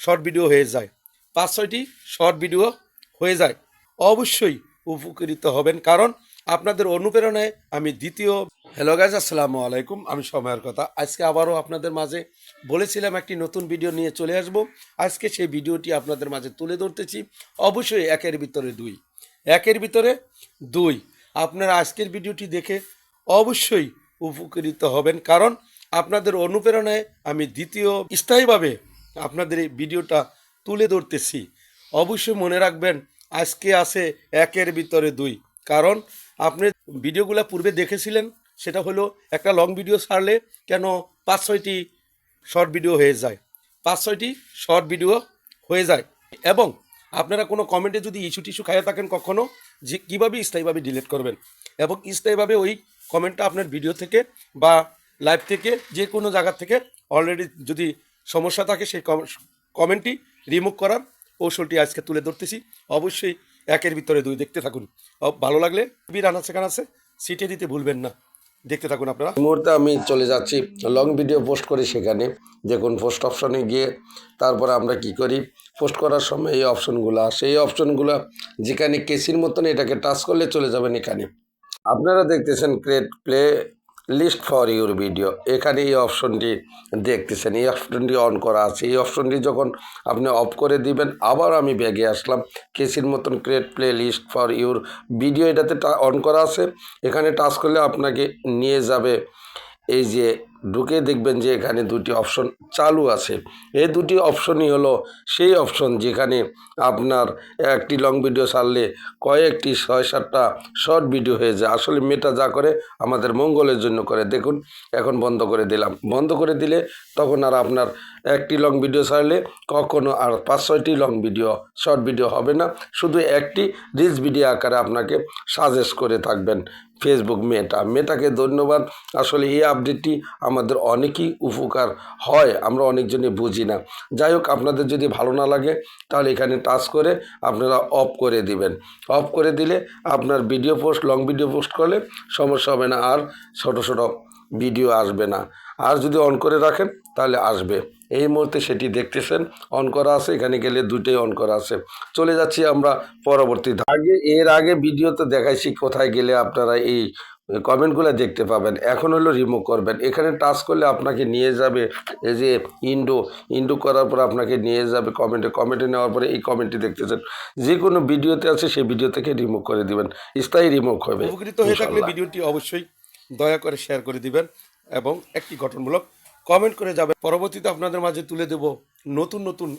Short video হয়ে যায়, 5-6টি short video হয়ে যায়, অবশ্যই উপকৃত হবেন, কারণ আপনাদের অনুপ্রেরণায় আমি দ্বিতীয়। হ্যালো গাইজ, আসসালামু আলাইকুম। আমি সময়ের কথা আজকে আবারও আপনাদের মাঝে বলেছিলাম একটি নতুন ভিডিও নিয়ে চলে আসব। আজকে সেই ভিডিওটি আপনাদের মাঝে তুলে ধরতেছি। অবশ্যই একের ভিতরে দুই। আপনারা আজকের ভিডিওটি দেখে অবশ্যই উপকৃত হবেন, কারণ আপনাদের অনুপ্রেরণায় আমি দ্বিতীয় স্থায়ীভাবে আপনাদের এই ভিডিওটা তুলে ধরতেছি। অবশ্যই মনে রাখবেন, আজকে আছে একের ভিতরে দুই, কারণ আপনি ভিডিওগুলো পূর্বে দেখেছিলেন, সেটা হলো একটা লং ভিডিও ছাড়লে কেন 5-6টি শর্ট ভিডিও হয়ে যায়, 5-6টি শর্ট ভিডিও হয়ে যায়। এবং আপনারা কোনো কমেন্টে যদি ইস্যু টিস্যু খাইয়ে থাকেন কখনও, যে কীভাবে স্থায়ীভাবে ডিলিট করবেন, এবং স্থায়ীভাবে ওই কমেন্টটা আপনার ভিডিও থেকে বা লাইভ থেকে যে কোনো জায়গা থেকে অলরেডি যদি সমস্যা থাকে সেই কমেন্টটি রিমুভ করার কৌশলটি আজকে তুলে ধরতেছি। অবশ্যই একের ভিতরে দুই দেখতে থাকুন। ভালো লাগলে আনাচে কানাচে সিটে দিতে ভুলবেন না, দেখতে থাকুন আপনারা। এই মুহূর্তে আমি চলে যাচ্ছি লং ভিডিও পোস্ট করি, সেখানে দেখুন পোস্ট অপশনে গিয়ে তারপরে আমরা কি করি, পোস্ট করার সময় এই অপশনগুলো আসে, এই অপশনগুলো যেখানে কেসির মতন এটাকে টাচ করলে চলে যাবেন এখানে। আপনারা দেখতেছেন create playlist for your video, এখানে এই অপশনটি দেখতেছেন, এই অপশনটি অন করা আছে। এই অপশনটি যখন আপনি অফ করে দিবেন, আবার আমি ব্যাগে আসলাম, কেসির মতন create playlist for your video এটাতে অন করা আছে। এখানে টাচ করলে আপনাকে নিয়ে যাবে, এই যে ঢুকে দেখবেন যে এখানে দুটি অপশন চালু আছে। এই দুটি অপশনই হলো সেই অপশন যেখানে আপনার একটি লং ভিডিও ছাড়লে কয়েকটি 6-7টা শর্ট ভিডিও হয়ে যায়। আসলে মেটা যা করে আমাদের মঙ্গলের জন্য করে। দেখুন এখন বন্ধ করে দিলাম, বন্ধ করে দিলে তখন আর আপনার একটি লং ভিডিও ছাড়লে কখনো আর 5-6টি লং ভিডিও শর্ট ভিডিও হবে না, শুধু একটি রিলস ভিডিও আকারে আপনাকে সাজেস্ট করে থাকবেন ফেসবুক মেটাকে ধন্যবাদ। আসলে এই আপডেটটি আমাদের অনেকই উপকার হয়, আমরা অনেকজনই বুঝি না। যাই হোক, আপনাদের যদি ভালো না লাগে তাহলে এখানে টাচ করে আপনারা অফ করে দিবেন। অফ করে দিলে আপনার video post long video post করলে সমস্যা হবে না, আর ছোটো ছোটো ভিডিও আসবে না। আর যদি অন করে রাখেন তাহলে আসবে। এই মুহূর্তে সেটি দেখতেছেন অন করা আছে, এখানে গেলে দুটোই অন করা আছে। চলে যাচ্ছি আমরা পরবর্তী এর আগে ভিডিওতে দেখাইছি কোথায় গেলে আপনারা এই কমেন্টগুলো দেখতে পাবেন। এখন হলো রিমুভ করবেন, এখানে টাচ করলে আপনাকে নিয়ে যাবে এই যে ইন্ডো করার পর আপনাকে নিয়ে যাবে কমেন্টে নেওয়ার পরে এই কমেন্টটি দেখতেছেন, যে কোনো ভিডিওতে আছে সেই ভিডিও থেকে রিমুভ করে দিবেন, স্থায়ী রিমুভ হবে। উপকৃত হয়ে থাকলে ভিডিওটি অবশ্যই দয়া করে শেয়ার করে দিবেন এবং একটি গঠনমূলক কমেন্ট করে যাবেন। পরবর্তীতে আপনাদের মাঝে তুলে দেব নতুন নতুন